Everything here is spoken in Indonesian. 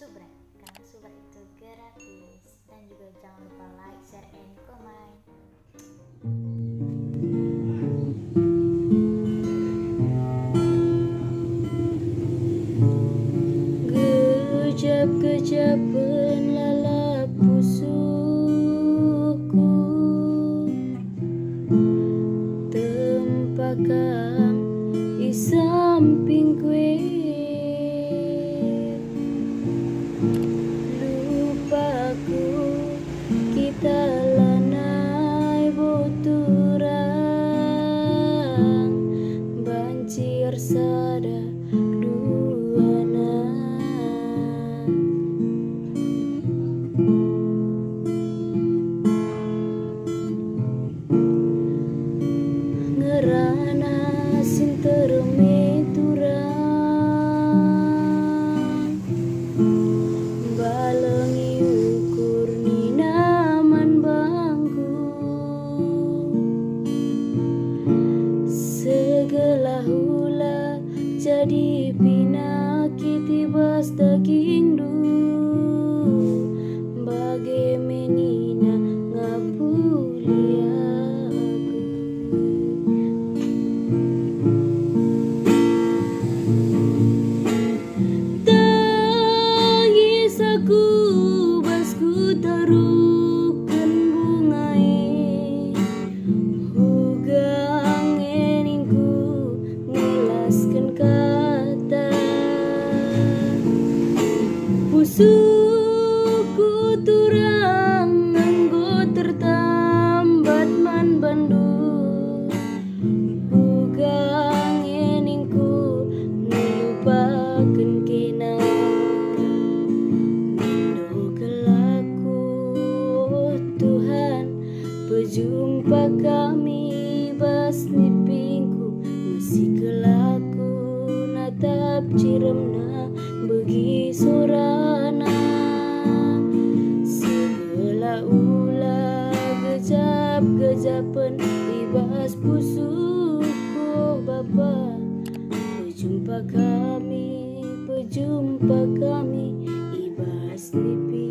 subrek, karena subrek itu gratis. Dan juga jangan lupa like, share, and comment. Kejap-kejapan lalap pusuku, tempakam di samping kue. Lupaku kita lanai boturang, bancir sada duana. Ngerana sinterme turang, balengi ukur ni naman bangku. Segala hula jadi pinakiti bas daging du, bagai menina ngapuli aku. Tangis aku bas ku taruhkan bungai, hugang eningku ngelaskan kata. Pusuku turang anggo tertambat man bandu, hugang eningku nilupakan kena. Mindo kelaku Tuhan, berjumpa kami bas nipingku, masih kelaku natap ciremna begi sorana. Segala ulah gejap-gejapan ibas pusuku Bapa, berjumpa kami ibas nipi.